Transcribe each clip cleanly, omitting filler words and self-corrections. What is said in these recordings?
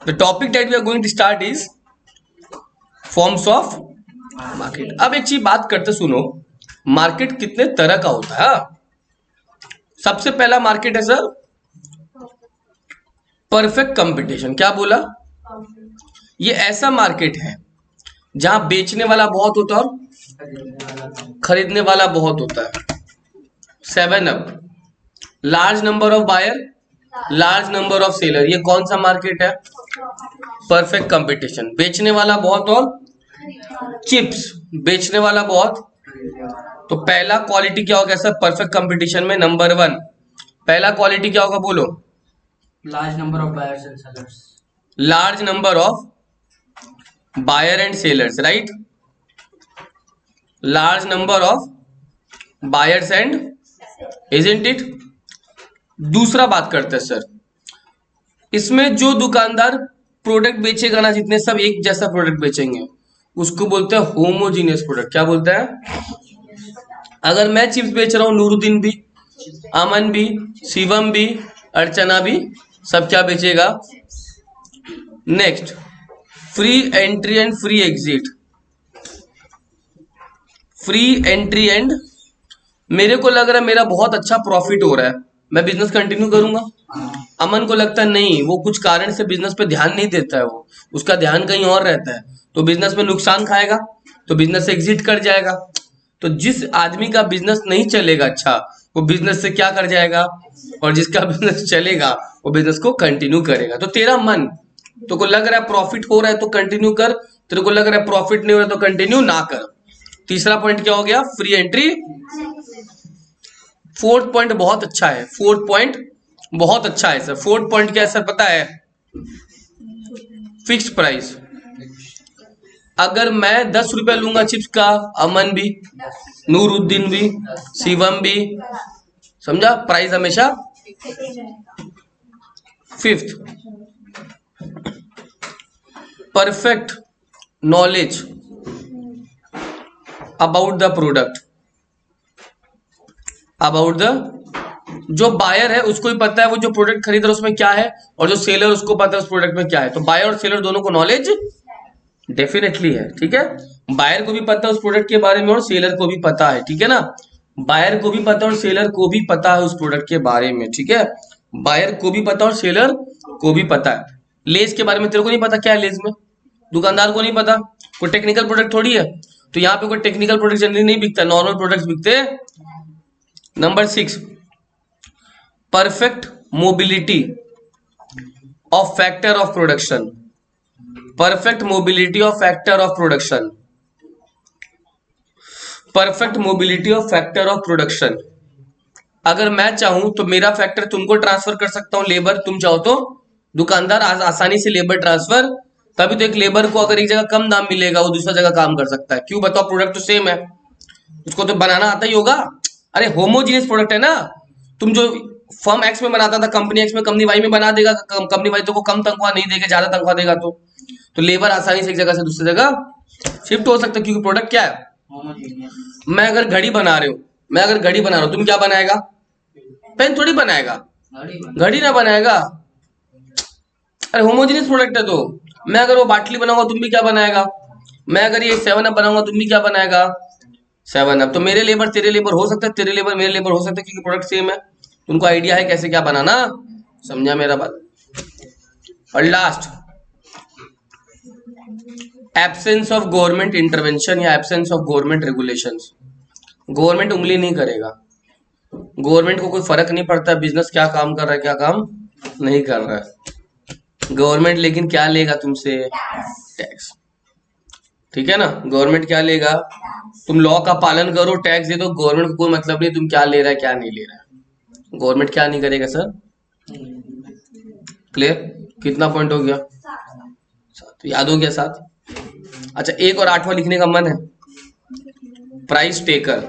The topic that we are going to start is forms of market. अब एक चीज बात करते सुनो, मार्केट कितने तरह का होता है। सबसे पहला मार्केट है सर परफेक्ट कंपटीशन। क्या बोला? ये ऐसा मार्केट है जहां बेचने वाला बहुत होता है और खरीदने वाला बहुत होता है। 7 up, large number of buyer, large number of seller. ये कौन सा मार्केट है? Perfect competition. बेचने वाला बहुत और चिप्स, बेचने वाला बहुत। तो पहला क्वालिटी क्या होगा सर परफेक्ट कंपटीशन में? नंबर 1 पहला क्वालिटी क्या होगा बोलो? Large number of buyers and sellers. Large number of buyer and sellers, right? Large number of buyers and, isn't it? दूसरा बात करते हैं सर, इसमें जो दुकानदार प्रोडक्ट बेचेगा ना, जितने सब एक जैसा प्रोडक्ट बेचेंगे उसको बोलते हैं होमोजीनियस प्रोडक्ट। क्या बोलते हैं? अगर मैं चिप्स बेच रहा हूं, नूरुद्दीन भी, अमन भी, शिवम भी, अर्चना भी, सब क्या बेचेगा? Next, free entry and free exit. Free entry and, मेरे को लग रहा है मेरा बहुत अच्छा प्रॉफिट हो रहा है, मैं बिजनेस कंटिन्यू करूंगा। अमन को लगता है नहीं, वो कुछ कारण से बिजनेस पे ध्यान नहीं देता है, वो उसका ध्यान कहीं और रहता है, तो बिजनेस में नुकसान खाएगा, तो बिजनेस से एग्जिट कर जाएगा। तो जिस आदमी का बिजनेस नहीं चलेगा अच्छा, वो बिजनेस से क्या कर जाएगा, और जिसका बिजनेस चलेगा वो बिजनेस को कंटिन्यू करेगा। तो तेरा मन, तो को लग रहा है प्रॉफिट हो रहा है तो कंटिन्यू कर, तेरे को लग रहा है प्रॉफिट नहीं हो रहा है तो कंटिन्यू ना कर। तीसरा पॉइंट क्या हो गया? Free entry. फोर्थ पॉइंट बहुत अच्छा है, फोर्थ पॉइंट बहुत अच्छा है सर। फोर्थ पॉइंट क्या है सर पता है? Fixed price. अगर मैं 10 रुपया लूंगा चिप्स का, अमन भी, नूरुद्दीन भी, शिवम भी, समझा? प्राइस हमेशा fifth. Perfect knowledge about the product, about the, जो बायर है उसको भी पता है वो जो प्रोडक्ट खरीद रहा है उसमें क्या है, और जो सेलर उसको पता है उस प्रोडक्ट में क्या है। तो बायर और सेलर दोनों को नॉलेज डेफिनेटली है, ठीक है? बायर को भी पता है उस प्रोडक्ट के बारे में और सेलर को भी पता है, ठीक है ना? बायर को भी पता है और सेलर को भी पता है उस प्रोडक्ट के बारे में, ठीक है? बायर को भी पता और सेलर को भी पता है। लेस के बारे में तेरे को नहीं पता क्या है लेस में, दुकानदार को नहीं पता, कोई टेक्निकल प्रोडक्ट थोड़ी है। तो यहाँ पे कोई टेक्निकल प्रोडक्ट जनरली नहीं बिकता, नॉर्मल प्रोडक्ट्स बिकते हैं। Number 6 perfect mobility of factor of production. Perfect mobility of factor of production, perfect mobility of factor of production. अगर मैं चाहूं तो मेरा फैक्टर तुमको ट्रांसफर कर सकता हूं, लेबर। तुम चाहो तो दुकानदार आसानी से लेबर ट्रांसफर, तभी तो एक लेबर को अगर एक जगह कम दाम मिलेगा वो दूसरा जगह काम कर सकता है। क्यों बताओ? प्रोडक्ट तो सेम है, उसको तो बनाना आता ही होगा। अरे होमोजीनियस प्रोडक्ट है ना। तुम जो फर्म एक्स में बनाता था, कंपनी एक्स में कंपनी वाई में बना देगा, कंपनी वाई तो कम तनख्वाह नहीं देगा, ज्यादा तनख्वाह देगा। तो लेबर आसानी से एक जगह से दूसरी जगह शिफ्ट हो सकता है, क्योंकि प्रोडक्ट क्या है? मैं अगर घड़ी बना रही हूँ, तुम क्या बनाएगा? पेन थोड़ी बनाएगा, घड़ी ना बनाएगा। अरे होमोजीनियस प्रोडक्ट है। तो मैं अगर वो बाटली बनाऊंगा तुम भी क्या बनाएगा? मैं अगर ये 7 अप बनाऊंगा तुम भी क्या बनाएगा? 7 अप। तो मेरे लेबर तेरे लेबर हो सकता है, तेरे लेबर मेरे लेबर हो सकता है, क्योंकि प्रोडक्ट सेम है। तुमको आइडिया है कैसे क्या बनाना, समझा मेरा बात? और last, absence of government intervention या absence of government regulations. Government उंगली नहीं करेगा, गवर्नमेंट को कोई फर्क नहीं पड़ता बिजनेस क्या काम कर रहा है क्या काम नहीं कर रहा है। गवर्नमेंट लेकिन क्या लेगा तुमसे? टैक्स, ठीक है ना? गवर्नमेंट क्या लेगा? तुम लॉ का पालन करो, टैक्स दे दो, गवर्नमेंट को कोई मतलब नहीं तुम क्या ले रहा है क्या नहीं ले रहा है। गवर्नमेंट क्या नहीं करेगा सर? क्लियर? कितना पॉइंट हो गया? 7 याद हो गया? 7। अच्छा, एक और 8वां लिखने का मन है, प्राइस टेकर।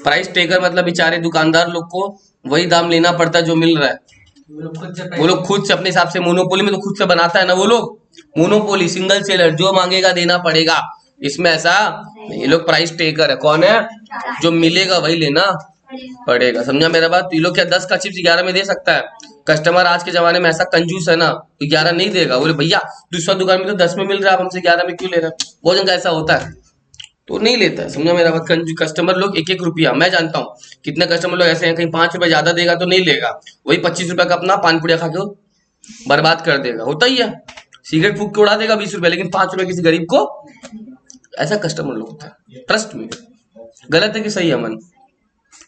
प्राइस टेकर मतलब बेचारे दुकानदार लोग को वही दाम लेना पड़ता है जो मिल रहा है। वो लोग खुद से अपने हिसाब से, मोनोपोली में तो खुद से बनाता है ना वो लोग, मोनोपोली, सिंगल सेलर, जो मांगेगा देना पड़ेगा। इसमें ऐसा ये लोग प्राइस टेकर है। कौन है? जो मिलेगा वही लेना पड़ेगा, समझा मेरा बात? तो ये लोग क्या 10 का चिप्स 11 में दे सकता है? कस्टमर आज के जमाने में ऐसा कंजूस है ना, 11 नहीं देगा, बोले भैया दूसरा दुकान में तो 10 में मिल रहा है, आप हमसे 11 में क्यों ले रहे हैं? बहुत जगह ऐसा होता है, तो नहीं लेता है, समझा मेरा बात। कस्टमर लोग 1-1 रुपया, मैं जानता हूँ कितने कस्टमर लोग ऐसे हैं, कहीं 5 रुपया ज्यादा देगा तो नहीं लेगा, वही 25 रुपया का अपना पान पुड़िया खा के बर्बाद कर देगा, होता ही है। सिगरेट फूक के उड़ा देगा 20 रुपया, लेकिन 5 रुपया किसी गरीब को, ऐसा कस्टमर लोग होता है। ट्रस्ट में गलत है कि सही है? मन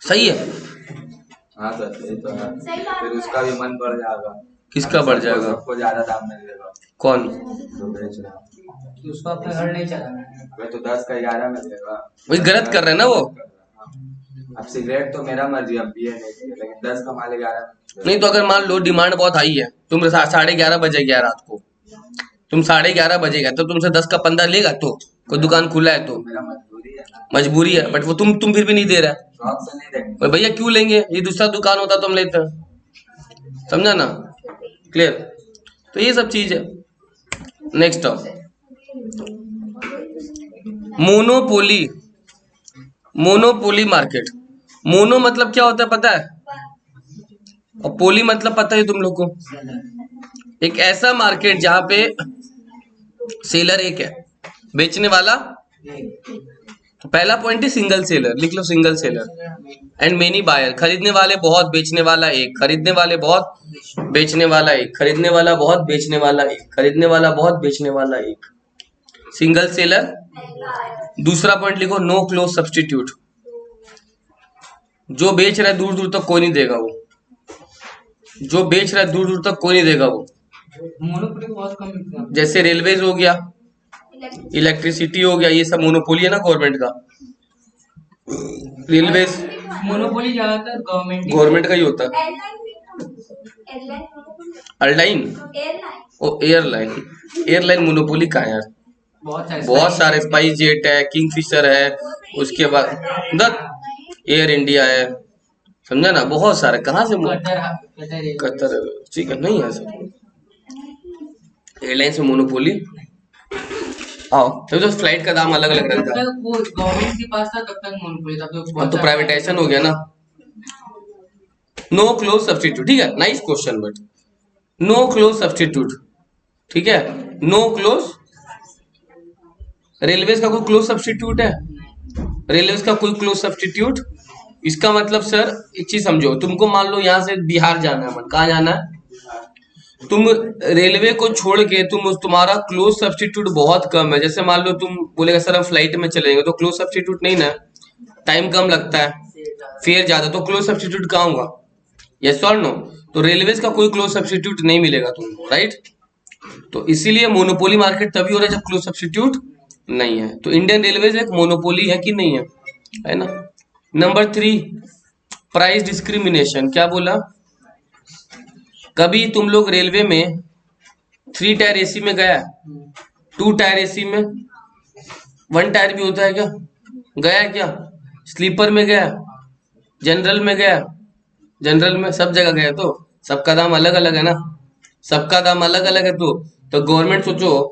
सही है। हाँ सर ये तो है, फिर उसका भी मन बढ़ जाएगा। किसका बढ़ जाएगा? सबको ज्यादा दाम मिलेगा। कौन? जो बेच रहा है कि उसको अपना घर नहीं चलाना है। वह तो 10 का 11 में देगा। वही गलत कर रहे हैं ना वो। अब सिगरेट तो मेरा मर्जी, अब पिए नहीं पिए, लेकिन 10 का माल 11 में। नहीं तो अगर मान लो डिमांड बहुत हाई है, तुम 11:30 बजे गया रात को, तुम 11:30 बजे गए तो तुमसे 10 का 15 लेगा, तो कोई दुकान खुला है तो मेरा मजबूरी है ना, मजबूरी है, बट वो तुम फिर भी नहीं दे रहा है। शौक से नहीं देंगे। भाई भैया क्यों लेंगे, ये दूसरा दुकान होता तो हम लेते हैं, समझा ना? क्लियर? तो ये सब चीज है। Next monopoly, monopoly market. Mono मतलब क्या होता है पता है, और पोली मतलब पता है तुम लोग को? एक ऐसा मार्केट जहां पे सेलर एक है, बेचने वाला। पहला पॉइंट है सिंगल सेलर, लिख लो single seller. And many buyer, खरीदने वाले बहुत, बेचने वाला एक, खरीदने वाले बहुत, बेचने वाला एक, खरीदने वाला बहुत, बेचने वाला एक, खरीदने वाला बहुत, बेचने वाला एक, सिंगल सेलर। दूसरा पॉइंट लिखो नो क्लोज सब्सटीट्यूट, जो बेच रहा है दूर दूर तक कोई नहीं देगा वो, जो बेच रहा है दूर दूर तक कोई नहीं देगा वो। मोनोपोली बहुत कम मिलता है। जैसे रेलवेज हो गया, इलेक्ट्रिसिटी हो गया, ये सब मोनोपोली है ना गवर्नमेंट का। रेलवेज मोनोपोली ज्यादातर गवर्नमेंट का ही होता है। एयरलाइन ओ एयरलाइन, एयरलाइन मोनोपोली का है यार, बहुत सारे, स्पाइस जेट है, किंगफिशर है, उसके बाद एयर इंडिया है, समझा ना? बहुत सारे, कहाँ से? कतर, ठीक है, नहीं है सर एयरलाइन से मोनोपोली। आओ तो फ्लाइट का दाम अलग अलग रहता है। वो गवर्नमेंट के पास था तब तक मोनोपोली था, अब तो प्राइवेटाइजेशन हो गया ना। नो क्लोज सब्सटीट्यूट, ठीक है, nice question, but no close substitute, ठीक है, नो क्लोज। रेलवेज का कोई क्लोज सब्सटीट्यूट है? रेलवेज का कोई क्लोज सब्सटीट्यूट? इसका मतलब सर एक चीज समझो, तुमको मान लो यहाँ से बिहार जाना है, कहाँ जाना है? तुम रेलवे को छोड़ के तुम्हारा क्लोज सब्सटीट्यूट बहुत कम है। जैसे मान लो तुम बोलेगा सर हम फ्लाइट में चलेंगे, तो क्लोज सब्सटीट्यूट नहीं ना, टाइम कम लगता है, फेयर ज्यादा, तो क्लोज सब्सटीट्यूट कहाँ होगा? यस और नो? तो रेलवेज का कोई क्लोज सब्सटीट्यूट नहीं मिलेगा तुमको, राइट? तो इसीलिए मोनोपोली मार्केट तभी हो रहा है जब क्लोज सब्सटीट्यूट नहीं है। तो इंडियन रेलवेज एक मोनोपोली है कि नहीं है ना? Number 3, price discrimination. क्या बोला? कभी तुम लोग रेलवे में 3 टायर एसी में गया, 2 टायर एसी में, 1 टायर भी होता है क्या? गया क्या? स्लीपर में गया, जनरल में गया, जनरल में, सब जगह गया, तो सबका दाम अलग अलग है ना, सबका दाम अलग अलग है। तो गवर्नमेंट सोचो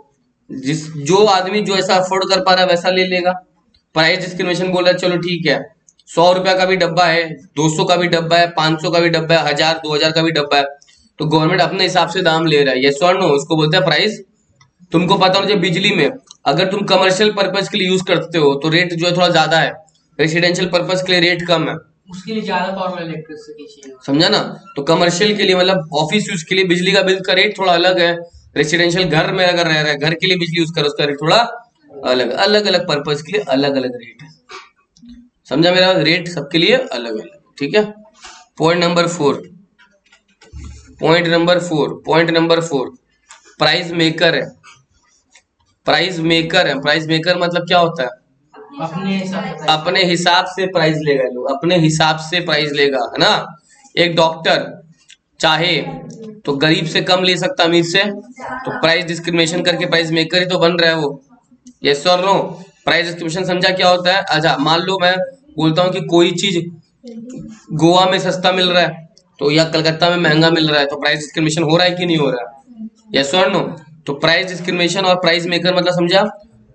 जो आदमी जो ऐसा अफोर्ड कर पा रहा है वैसा ले लेगा। प्राइस डिस्क्रिमिनेशन बोल रहा है, चलो ठीक है, 100 रुपया का भी डब्बा है, 200 का भी डब्बा है, 500 का भी डब्बा है, 1000 2000 का भी डब्बा है, तो गवर्नमेंट अपने हिसाब से दाम ले रहा है। यस और नो? उसको बोलते हैं प्राइस। तुमको पता होना चाहिए बिजली में अगर तुम कमर्शियल पर्पज के लिए यूज करते हो तो रेट जो है थोड़ा ज्यादा है, रेसिडेंशियल पर्पज के लिए रेट कम है, उसके लिए ज्यादा पावर वाली इलेक्ट्रिसिटी चाहिए, समझा ना? तो कमर्शियल के लिए मतलब ऑफिस यूज के लिए बिजली का बिल का रेट थोड़ा अलग है, रेसिडेंशियल घर में अगर रह रहा है, घर के लिए बिजली यूज करो उसका रेट थोड़ा अलग, अलग अलग पर्पज के लिए अलग अलग रेट है, समझा मेरा? रेट सबके लिए अलग अलग, ठीक है। पॉइंट नंबर 4, प्राइस मेकर है, प्राइस मेकर है। प्राइस मेकर मतलब क्या होता है? अपने हिसाब से प्राइस लेगा, लोग अपने हिसाब से प्राइस लेगा, है ना? एक डॉक्टर चाहे तो गरीब से कम ले सकता अमीर से, तो प्राइस डिस्क्रिमिनेशन करके प्राइस मेकर ही तो बन रहा है वो। यस और नो? प्राइस डिस्क्रिमिनेशन समझा क्या होता है? अच्छा मान लो मैं बोलता हूँ कि कोई चीज गोवा में सस्ता मिल रहा है तो या कलकत्ता में महंगा मिल रहा है, तो प्राइस डिस्क्रिमिनेशन हो रहा है कि नहीं हो रहा है? यस और नो? तो प्राइस डिस्क्रिमिनेशन और प्राइस मेकर मतलब समझा?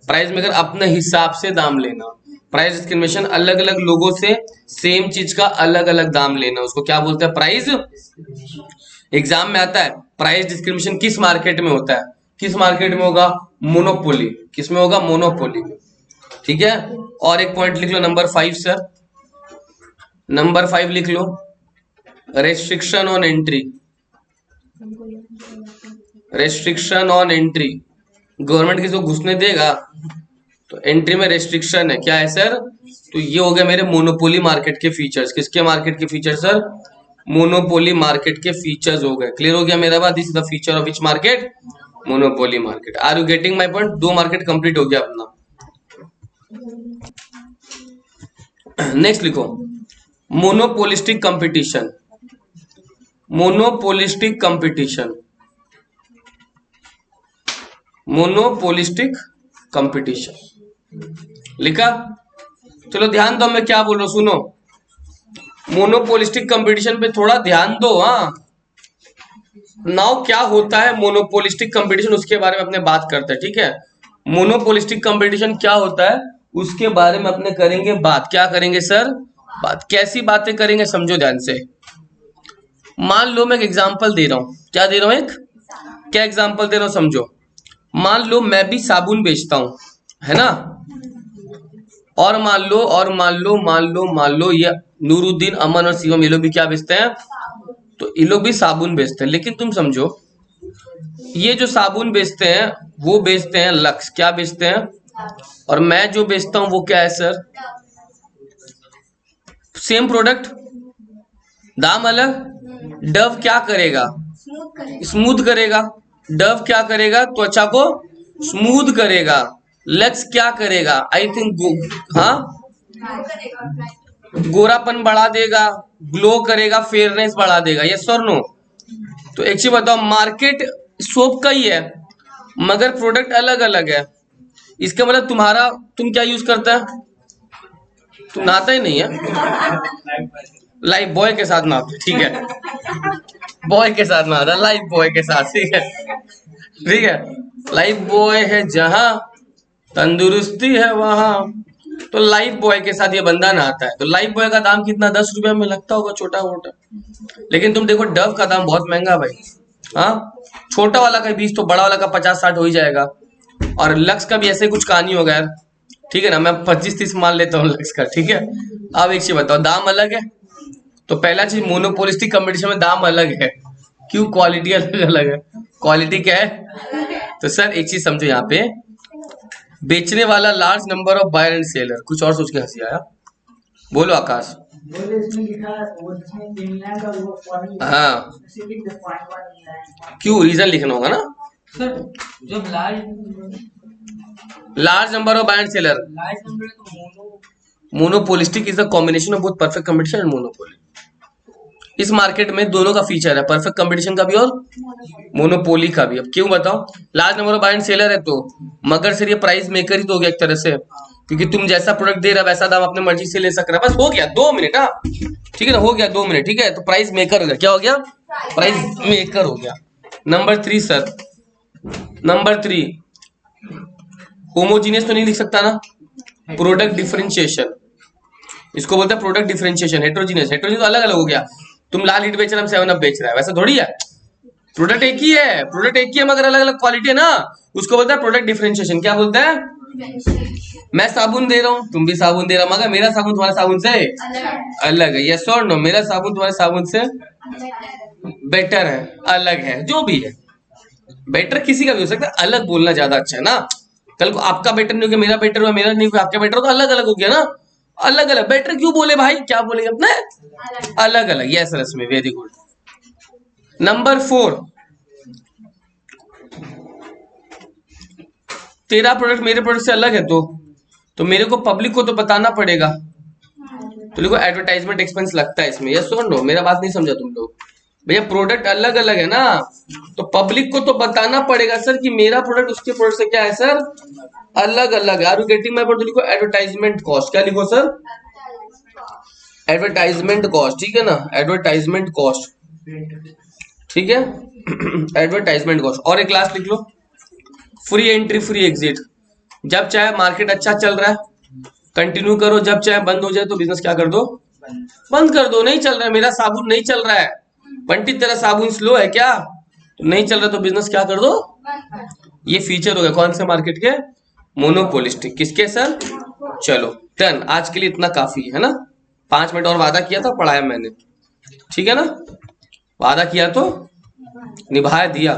प्राइस मेकर अपने हिसाब से दाम लेना, प्राइस डिस्क्रिमिनेशन, अलग अलग लोगों से सेम चीज का अलग अलग दाम लेना, उसको क्या बोलते हैं? प्राइस। एग्जाम में आता है प्राइस डिस्क्रिमिनेशन किस मार्केट में होता है? किस मार्केट में होगा? मोनोपोली। किस में होगा? मोनोपोली में। ठीक है, और एक पॉइंट लिख लो नंबर 5 सर, नंबर 5 लिख लो, restriction on entry. Restriction on entry, government किसी को घुसने देगा तो एंट्री में रेस्ट्रिक्शन है, क्या है सर? तो ये हो गया मेरे मोनोपोली मार्केट के फीचर्स। किसके मार्केट के फीचर्स सर? मोनोपोली मार्केट के फीचर्स हो गए। क्लियर हो गया मेरा बात? This is the feature of which market? Monopoly market. Are you getting my point? 2 market complete हो गया अपना। नेक्स्ट लिखो, monopolistic competition. Monopolistic competition, monopolistic competition लिखा? चलो ध्यान दो मैं क्या बोल रहा हूं, सुनो। मोनोपोलिस्टिक कंपटीशन पे थोड़ा ध्यान दो। हाँ, नाउ क्या होता है मोनोपोलिस्टिक कंपटीशन, उसके बारे में अपने बात करते हैं। ठीक है, मोनोपोलिस्टिक कंपटीशन क्या होता है उसके बारे में अपने करेंगे बात। क्या करेंगे सर? बात। कैसी बातें करेंगे समझो ध्यान से। मान लो मैं एक एग्जांपल दे रहा हूं। क्या दे रहा हूं? एक क्या एग्जांपल दे रहा हूं समझो। मान लो मैं भी साबुन बेचता हूं, है ना, और मान लो ये नूरुद्दीन, अमन और शिवम ये लोग भी क्या बेचते हैं? तो ये लोग भी साबुन बेचते हैं। लेकिन तुम समझो, ये जो साबुन बेचते हैं वो बेचते हैं लक्स। क्या बेचते हैं? और मैं जो बेचता हूं वो क्या है सर? सेम प्रोडक्ट, दाम अलग। डव क्या करेगा? स्मूथ करेगा। डव क्या करेगा? त्वचा को स्मूथ करेगा। लक्स क्या करेगा? आई थिंक हाँ, गोरापन बढ़ा देगा, ग्लो करेगा, फेयरनेस बढ़ा देगा। यस और नो? तो एक चीज बताओ, मार्केट सोप का ही है मगर प्रोडक्ट अलग अलग है। इसका मतलब तुम क्या यूज करता है? तुम नहाता ही नहीं है। लाइफ बॉय के साथ नहाते, ठीक है, बॉय के साथ नहाता, लाइफ बॉय के साथ। ठीक है, ठीक है, लाइफ बॉय है जहां तंदुरुस्ती है वहां, तो लाइफ बॉय के साथ ये बंदा नहाता है। तो लाइफ बॉय का दाम कितना? 10 रुपया में लगता होगा छोटा मोटा। लेकिन तुम देखो डव का दाम बहुत महंगा भाई। हाँ, छोटा वाला का 20 तो बड़ा वाला का 50-60 हो ही जाएगा। और लक्स का भी ऐसे कुछ कहानी होगा यार। ठीक है ना, मैं 25-30 मान लेता हूँ लक्स का। ठीक है, अब एक चीज बताओ, दाम अलग है। तो पहला चीज, मोनोपोलिस्टिक कंपटीशन में दाम अलग है। क्यों? क्वालिटी अलग अलग है। क्वालिटी क्या है? तो सर एक चीज समझो, यहाँ पे बेचने वाला large number of buyer and seller. कुछ और सोच के हंसी आया? बोलो आकाश। हाँ, क्यों? रीजन लिखना होगा ना। सर जब large number of buyer and seller. Large number तो monopolistic is the combination of both perfect competition and monopoly. इस मार्केट में दोनों का फीचर है, परफेक्ट कंपटीशन का भी और मोनोपोली का भी। अब क्यों बताओ? Large number of buyer and seller है तो, मगर सर ये प्राइस मेकर ही तो हो गया एक तरह से, क्योंकि तुम जैसा प्रोडक्ट दे रहा वैसा दाम अपने मर्जी से ले सक रहा है। बस हो गया 2 मिनट। हाँ ठीक है ना, हो गया 2 मिनट। ठीक है, तो प्राइस मेकर हो गया। क्या हो गया? प्राइस मेकर हो गया। नंबर 3 सर, नंबर 3 होमोजीनियस तो नहीं लिख सकता ना, प्रोडक्ट डिफरेंशिएशन। इसको बोलते हैं प्रोडक्ट डिफरेंशिएशन। हेट्रोजीनियस, हेट्रोजीनियस तो अलग अलग हो गया। तुम लाल हिट बेच रहे हम 7 अप बेच रहा है, वैसा थोड़ी है। प्रोडक्ट एक ही है, प्रोडक्ट एक ही है मगर अलग अलग क्वालिटी है ना, उसको बोलता है प्रोडक्ट डिफरेंशिएशन। क्या बोलता है? मैं साबुन दे रहा हूँ, तुम भी साबुन दे रहा, मगर मेरा साबुन तुम्हारे साबुन से अलग है। यस और नो? मेरा साबुन तुम्हारे साबुन से बेटर है, अलग है, जो भी है। बेटर किसी का भी हो सकता है, अलग बोलना ज्यादा अच्छा है ना। कल को आपका बेटर नहीं हो गया, मेरा बेटर हुआ, मेरा नहीं हुआ, आपका बेटर हो, तो अलग अलग हो गया ना। अलग अलग बेटर क्यों बोले भाई? क्या बोलेंगे अपने? अलग अलग। यस रश्मि, वेरी गुड। नंबर 4, तेरा प्रोडक्ट मेरे प्रोडक्ट से अलग है तो मेरे को पब्लिक को तो बताना पड़ेगा। तो देखो एडवर्टाइजमेंट एक्सपेंस लगता है इसमें। यस और नो? मेरा बात नहीं समझा तुम लोग? भैया प्रोडक्ट अलग अलग है ना, तो पब्लिक को तो बताना पड़ेगा सर कि मेरा प्रोडक्ट उसके प्रोडक्ट से क्या है सर? अलग अलग है। Are you getting my point? तो लिखो एडवर्टाइजमेंट कॉस्ट। क्या लिखो सर? Advertisement cost. ठीक है ना, एडवर्टाइजमेंट कॉस्ट। ठीक है, एडवर्टाइजमेंट कॉस्ट। और एक क्लास लिख लो, फ्री एंट्री फ्री एग्जिट। जब चाहे मार्केट अच्छा चल रहा है कंटिन्यू करो, जब चाहे बंद हो जाए तो बिजनेस क्या कर दो, बंद कर दो। नहीं चल रहा है मेरा साबुन, नहीं चल रहा है बंटी, तेरा साबुन स्लो है क्या, तो नहीं चल रहा तो बिजनेस क्या कर दो। ये फीचर हो गया कौन से मार्केट के, मोनोपोलिस्टिक। किसके सर, चलो डन, आज के लिए इतना काफी है ना। 5 मिनट और वादा किया था, पढ़ाया मैंने, ठीक है ना, वादा किया तो निभाया दिया।